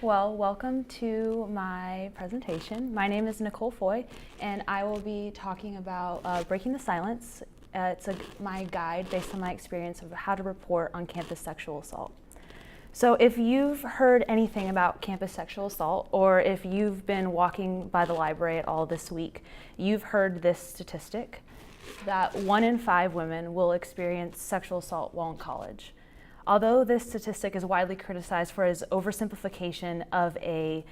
Well, welcome to my presentation. My name is Nicole Foy, and I will be talking about Breaking the Silence. It's my guide based on my experience of how to report on campus sexual assault. So if you've heard anything about campus sexual assault, or if you've been walking by the library at all this week, you've heard this statistic that 1 in 5 women will experience sexual assault while in college. Although this statistic is widely criticized for its oversimplification of a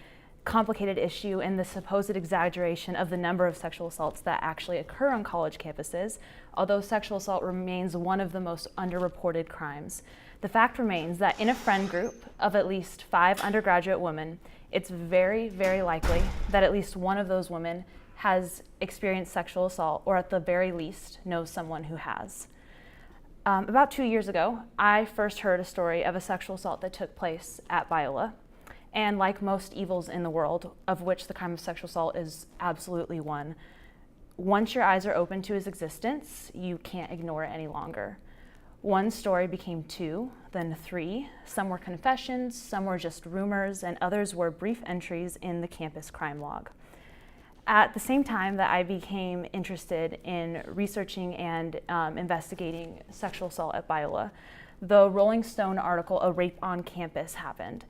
complicated issue and the supposed exaggeration of the number of sexual assaults that actually occur on college campuses, although sexual assault remains one of the most underreported crimes, the fact remains that in a friend group of at least 5 undergraduate women, it's very, very likely that at least one of those women has experienced sexual assault, or at the very least knows someone who has. About 2 years ago, I first heard a story of a sexual assault that took place at Biola. And like most evils in the world, of which the crime of sexual assault is absolutely one, once your eyes are open to its existence, you can't ignore it any longer. One story became 2, then 3. Some were confessions, some were just rumors, and others were brief entries in the campus crime log. At the same time that I became interested in researching and investigating sexual assault at Biola, the Rolling Stone article, A Rape on Campus, happened.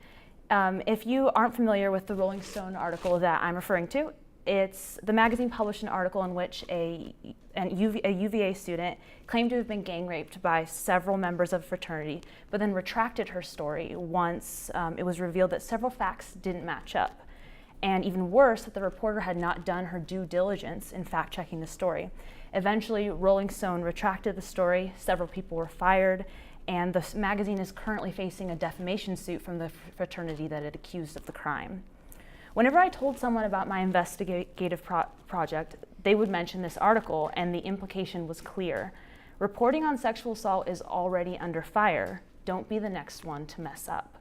If you aren't familiar with the Rolling Stone article that I'm referring to, the magazine published an article in which a UVA student claimed to have been gang raped by several members of a fraternity, but then retracted her story once it was revealed that several facts didn't match up. And even worse, that the reporter had not done her due diligence in fact-checking the story. Eventually, Rolling Stone retracted the story, several people were fired, and the magazine is currently facing a defamation suit from the fraternity that it accused of the crime. Whenever I told someone about my investigative project, they would mention this article, and the implication was clear. Reporting on sexual assault is already under fire. Don't be the next one to mess up.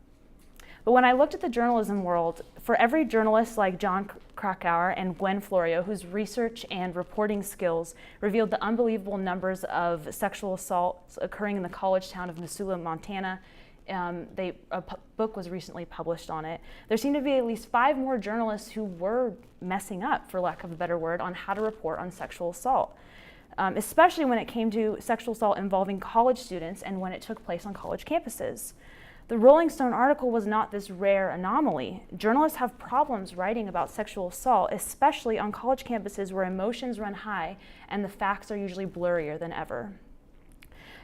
But when I looked at the journalism world, for every journalist like John Krakauer and Gwen Florio, whose research and reporting skills revealed the unbelievable numbers of sexual assaults occurring in the college town of Missoula, Montana, a book was recently published on it. There seemed to be at least 5 more journalists who were messing up, for lack of a better word, on how to report on sexual assault, especially when it came to sexual assault involving college students and when it took place on college campuses. The Rolling Stone article was not this rare anomaly. Journalists have problems writing about sexual assault, especially on college campuses where emotions run high and the facts are usually blurrier than ever.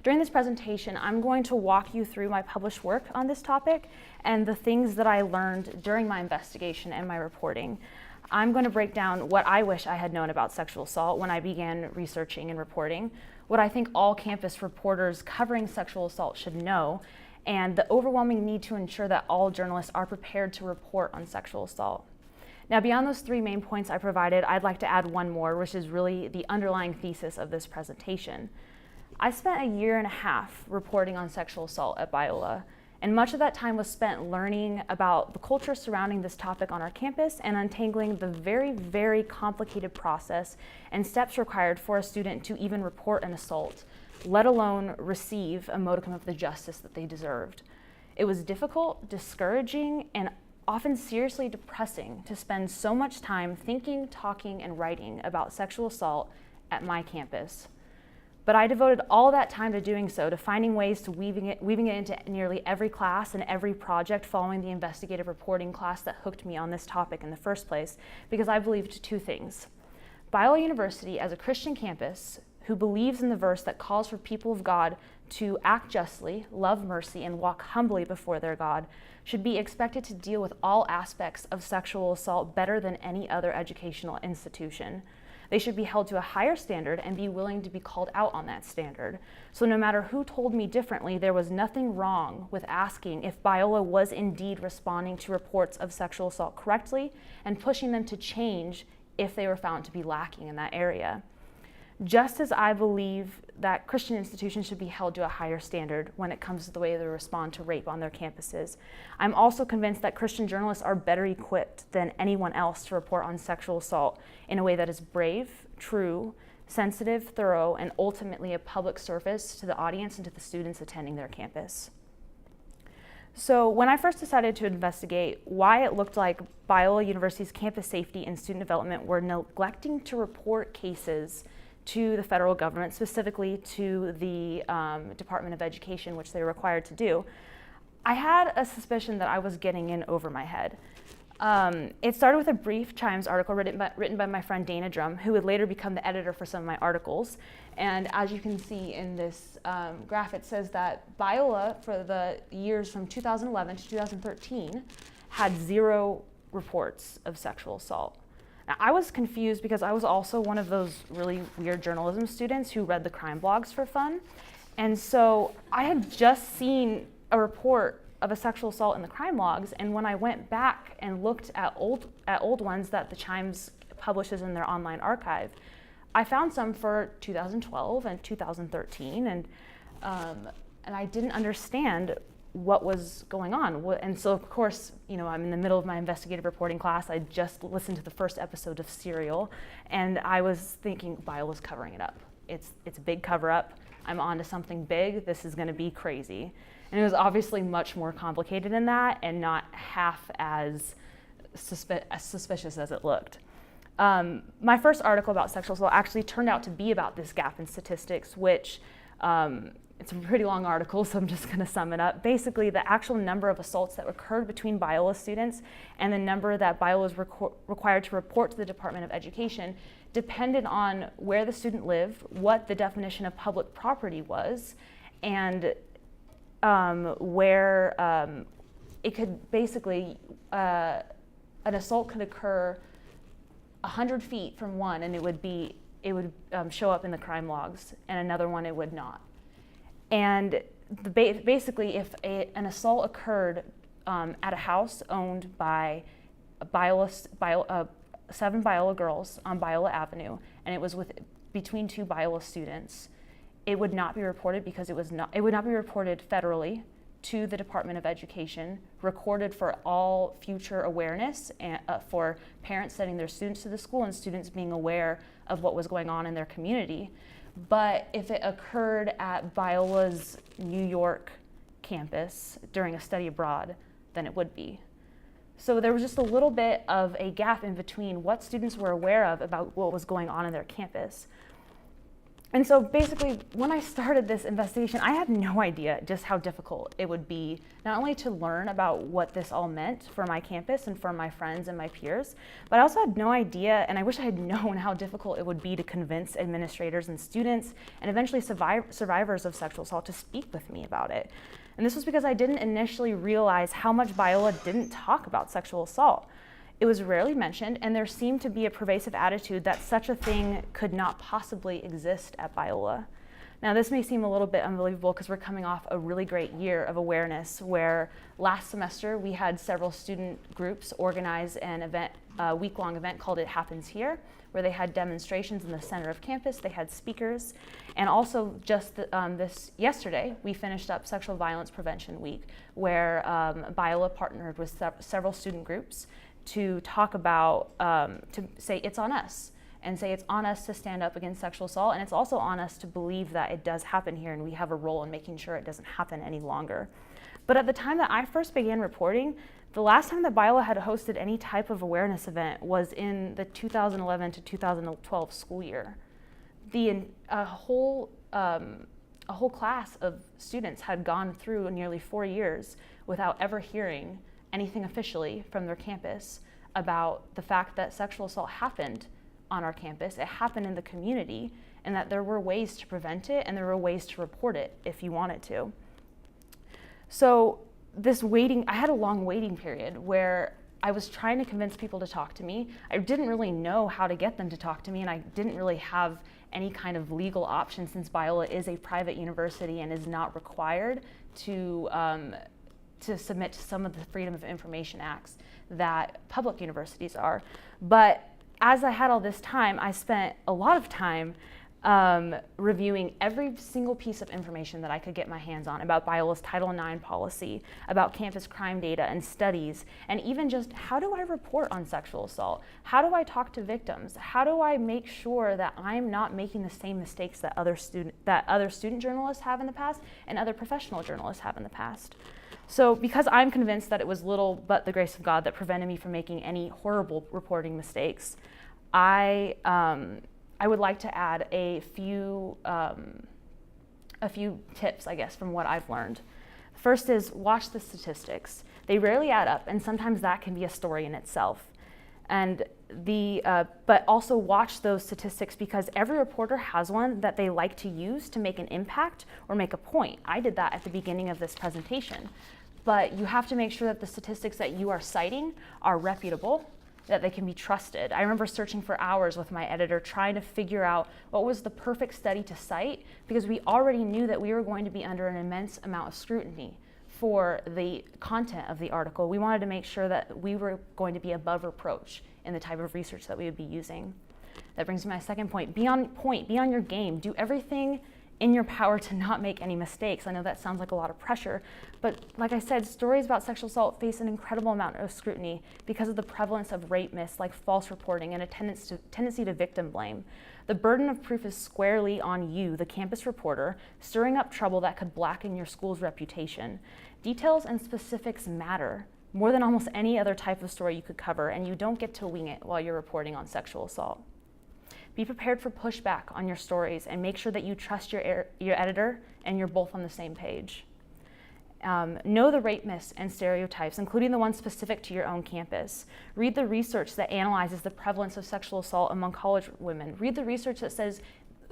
During this presentation, I'm going to walk you through my published work on this topic and the things that I learned during my investigation and my reporting. I'm going to break down what I wish I had known about sexual assault when I began researching and reporting, what I think all campus reporters covering sexual assault should know, and the overwhelming need to ensure that all journalists are prepared to report on sexual assault. Now, beyond those 3 main points I provided, I'd like to add one more, which is really the underlying thesis of this presentation. I spent a year and a half reporting on sexual assault at Biola, and much of that time was spent learning about the culture surrounding this topic on our campus and untangling the very, very complicated process and steps required for a student to even report an assault, let alone receive a modicum of the justice that they deserved. It was difficult, discouraging, and often seriously depressing to spend so much time thinking, talking, and writing about sexual assault at my campus. But I devoted all that time to doing so, to finding ways to weaving it into nearly every class and every project following the investigative reporting class that hooked me on this topic in the first place, because I believed 2 things. Biola University, as a Christian campus, who believes in the verse that calls for people of God to act justly, love mercy, and walk humbly before their God, should be expected to deal with all aspects of sexual assault better than any other educational institution. They should be held to a higher standard and be willing to be called out on that standard. So no matter who told me differently, there was nothing wrong with asking if Biola was indeed responding to reports of sexual assault correctly and pushing them to change if they were found to be lacking in that area. Just as I believe that Christian institutions should be held to a higher standard when it comes to the way they respond to rape on their campuses, I'm also convinced that Christian journalists are better equipped than anyone else to report on sexual assault in a way that is brave, true, sensitive, thorough, and ultimately a public service to the audience and to the students attending their campus. So when I first decided to investigate why it looked like Biola University's campus safety and student development were neglecting to report cases to the federal government, specifically to the Department of Education, which they were required to do, I had a suspicion that I was getting in over my head. It started with a brief Chimes article written by my friend Dana Drum, who would later become the editor for some of my articles. And as you can see in this graph, it says that Biola, for the years from 2011 to 2013, had 0 reports of sexual assault. Now, I was confused because I was also one of those really weird journalism students who read the crime blogs for fun. And so I had just seen a report of a sexual assault in the crime logs, and when I went back and looked at old ones that the Chimes publishes in their online archive, I found some for 2012 and 2013, and I didn't understand what was going on. And so, of course, I'm in the middle of my investigative reporting class. I just listened to the first episode of Serial, and I was thinking, Biola's covering it up. It's a big cover up. I'm onto something big. This is going to be crazy. And it was obviously much more complicated than that, and not half as suspicious as it looked. My first article about sexual assault actually turned out to be about this gap in statistics, which it's a pretty long article, so I'm just going to sum it up. Basically, the actual number of assaults that occurred between Biola students and the number that Biola was required to report to the Department of Education depended on where the student lived, what the definition of public property was, and where it could basically, an assault could occur 100 feet from one, and it would show up in the crime logs, and another one it would not. And basically, if an assault occurred at a house owned by 7 Biola girls on Biola Avenue, and it was between 2 Biola students, it would not be reported because it would not be reported federally to the Department of Education, recorded for all future awareness and for parents sending their students to the school and students being aware of what was going on in their community. But if it occurred at Biola's New York campus during a study abroad, then it would be. So there was just a little bit of a gap in between what students were aware of about what was going on in their campus. And so basically, when I started this investigation, I had no idea just how difficult it would be, not only to learn about what this all meant for my campus and for my friends and my peers, but I also had no idea, and I wish I had known how difficult it would be to convince administrators and students, and eventually survivors of sexual assault, to speak with me about it. And this was because I didn't initially realize how much Biola didn't talk about sexual assault. It was rarely mentioned, and there seemed to be a pervasive attitude that such a thing could not possibly exist at Biola. Now, this may seem a little bit unbelievable because we're coming off a really great year of awareness, where last semester we had several student groups organize an event, a week-long event called It Happens Here, where they had demonstrations in the center of campus, they had speakers, and also just this yesterday, we finished up Sexual Violence Prevention Week, where Biola partnered with several student groups to talk about, to say it's on us, and say it's on us to stand up against sexual assault, and it's also on us to believe that it does happen here, and we have a role in making sure it doesn't happen any longer. But at the time that I first began reporting, the last time that Biola had hosted any type of awareness event was in the 2011 to 2012 school year. A whole class of students had gone through nearly 4 years without ever hearing anything officially from their campus about the fact that sexual assault happened on our campus, it happened in the community, and that there were ways to prevent it and there were ways to report it if you wanted to. So I had a long waiting period where I was trying to convince people to talk to me. I didn't really know how to get them to talk to me, and I didn't really have any kind of legal option, since Biola is a private university and is not required to submit to some of the Freedom of Information Acts that public universities are. But as I had all this time, I spent a lot of time reviewing every single piece of information that I could get my hands on about Biola's Title IX policy, about campus crime data and studies, and even just how do I report on sexual assault? How do I talk to victims? How do I make sure that I'm not making the same mistakes that other student journalists have in the past and other professional journalists have in the past? So because I'm convinced that it was little but the grace of God that prevented me from making any horrible reporting mistakes, I would like to add a few tips, I guess, from what I've learned. First is watch the statistics. They rarely add up, and sometimes that can be a story in itself. And but also watch those statistics, because every reporter has one that they like to use to make an impact or make a point. I did that at the beginning of this presentation. But you have to make sure that the statistics that you are citing are reputable, that they can be trusted. I remember searching for hours with my editor trying to figure out what was the perfect study to cite, because we already knew that we were going to be under an immense amount of scrutiny for the content of the article. We wanted to make sure that we were going to be above reproach in the type of research that we would be using. That brings me to my second point. Be on point, be on your game. Do everything in your power to not make any mistakes. I know that sounds like a lot of pressure, but like I said, stories about sexual assault face an incredible amount of scrutiny because of the prevalence of rape myths like false reporting and a tendency to victim blame. The burden of proof is squarely on you, the campus reporter, stirring up trouble that could blacken your school's reputation. Details and specifics matter more than almost any other type of story you could cover, and you don't get to wing it while you're reporting on sexual assault. Be prepared for pushback on your stories, and make sure that you trust your editor and you're both on the same page. Know the rape myths and stereotypes, including the ones specific to your own campus. Read the research that analyzes the prevalence of sexual assault among college women. Read the research that says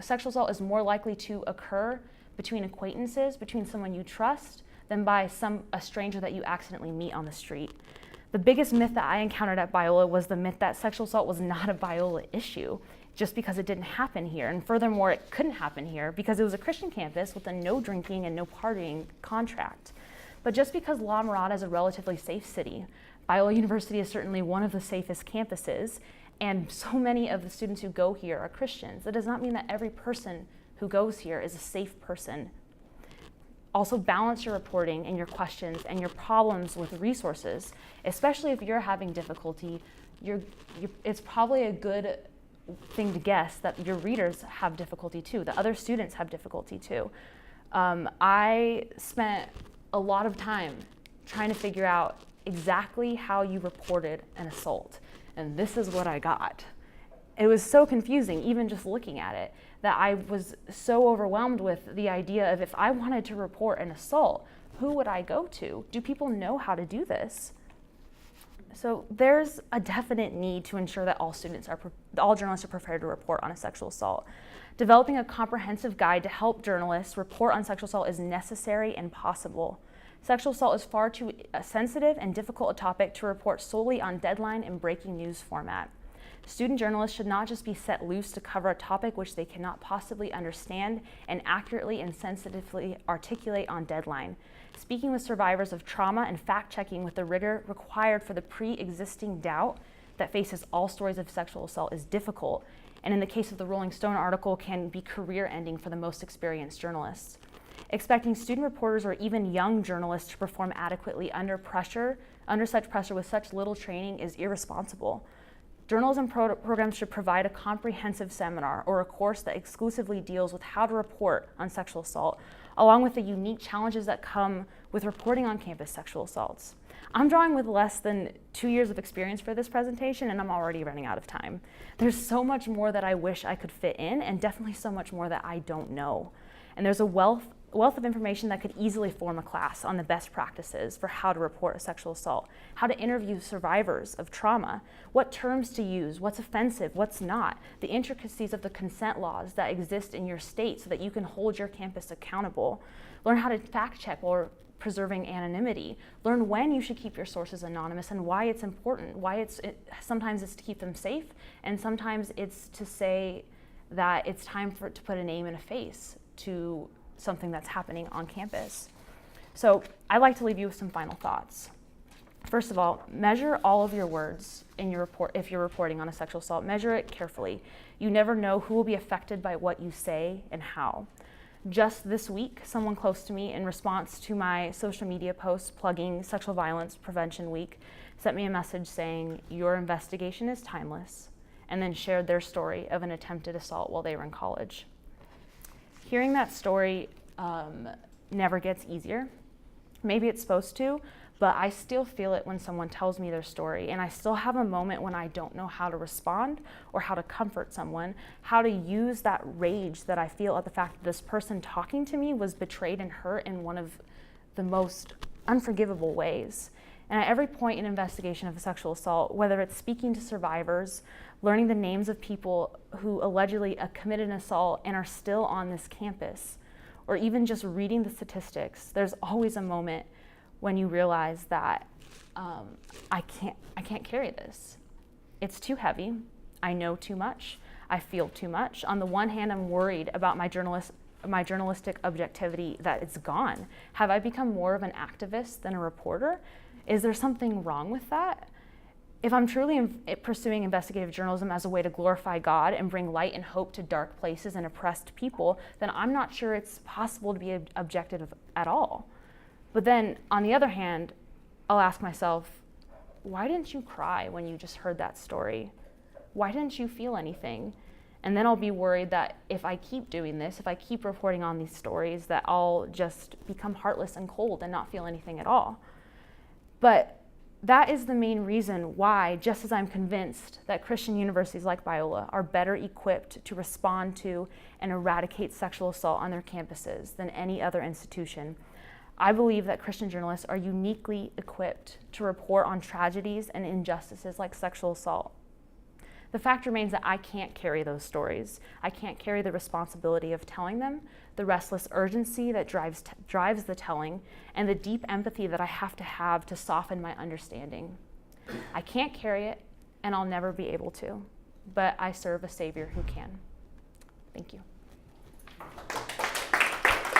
sexual assault is more likely to occur between acquaintances, between someone you trust, than by a stranger that you accidentally meet on the street. The biggest myth that I encountered at Biola was the myth that sexual assault was not a Biola issue, just because it didn't happen here. And furthermore, it couldn't happen here because it was a Christian campus with a no drinking and no partying contract. But just because La Mirada is a relatively safe city, Biola University is certainly one of the safest campuses, and so many of the students who go here are Christians. That does not mean that every person who goes here is a safe person. Also, balance your reporting and your questions and your problems with resources, especially if you're having difficulty. It's probably a good thing to guess that your readers have difficulty too, that other students have difficulty too. I spent a lot of time trying to figure out exactly how you reported an assault, and this is what I got. It was so confusing, even just looking at it, that I was so overwhelmed with the idea of, if I wanted to report an assault, who would I go to? Do people know how to do this? So there's a definite need to ensure that all journalists are prepared to report on a sexual assault. Developing a comprehensive guide to help journalists report on sexual assault is necessary and possible. Sexual assault is far too sensitive and difficult a topic to report solely on deadline and breaking news format. Student journalists should not just be set loose to cover a topic which they cannot possibly understand and accurately and sensitively articulate on deadline. Speaking with survivors of trauma and fact-checking with the rigor required for the pre-existing doubt that faces all stories of sexual assault is difficult, and in the case of the Rolling Stone article, can be career-ending for the most experienced journalists. Expecting student reporters or even young journalists to perform adequately under such pressure with such little training is irresponsible. Journalism programs should provide a comprehensive seminar or a course that exclusively deals with how to report on sexual assault, along with the unique challenges that come with reporting on campus sexual assaults. I'm drawing with less than 2 years of experience for this presentation, and I'm already running out of time. There's so much more that I wish I could fit in, and definitely so much more that I don't know. And there's a wealth of information that could easily form a class on the best practices for how to report a sexual assault, how to interview survivors of trauma, what terms to use, what's offensive, what's not, the intricacies of the consent laws that exist in your state so that you can hold your campus accountable, learn how to fact check while preserving anonymity, learn when you should keep your sources anonymous and why it's important, sometimes it's to keep them safe, and sometimes it's to say that it's time to put a name and a face to something that's happening on campus. So I'd like to leave you with some final thoughts. First of all, measure all of your words in your report. If you're reporting on a sexual assault, measure it carefully. You never know who will be affected by what you say and how. Just this week, someone close to me, in response to my social media post plugging Sexual Violence Prevention Week, sent me a message saying, "Your investigation is timeless," and then shared their story of an attempted assault while they were in college. Hearing that story never gets easier. Maybe it's supposed to, but I still feel it when someone tells me their story, and I still have a moment when I don't know how to respond or how to comfort someone, how to use that rage that I feel at the fact that this person talking to me was betrayed and hurt in one of the most unforgivable ways. And at every point in investigation of a sexual assault, whether it's speaking to survivors, learning the names of people who allegedly committed an assault and are still on this campus, or even just reading the statistics, there's always a moment when you realize that I can't carry this. It's too heavy. I know too much. I feel too much. On the one hand, I'm worried about my journalistic objectivity, that it's gone. Have I become more of an activist than a reporter? Is there something wrong with that? If I'm truly pursuing investigative journalism as a way to glorify God and bring light and hope to dark places and oppressed people, then I'm not sure it's possible to be objective at all. But then, on the other hand, I'll ask myself, why didn't you cry when you just heard that story? Why didn't you feel anything? And then I'll be worried that if I keep doing this, if I keep reporting on these stories, that I'll just become heartless and cold and not feel anything at all. But that is the main reason why, just as I'm convinced that Christian universities like Biola are better equipped to respond to and eradicate sexual assault on their campuses than any other institution, I believe that Christian journalists are uniquely equipped to report on tragedies and injustices like sexual assault. The fact remains that I can't carry those stories. I can't carry the responsibility of telling them, the restless urgency that drives the telling, and the deep empathy that I have to soften my understanding. I can't carry it, and I'll never be able to, but I serve a Savior who can. Thank you.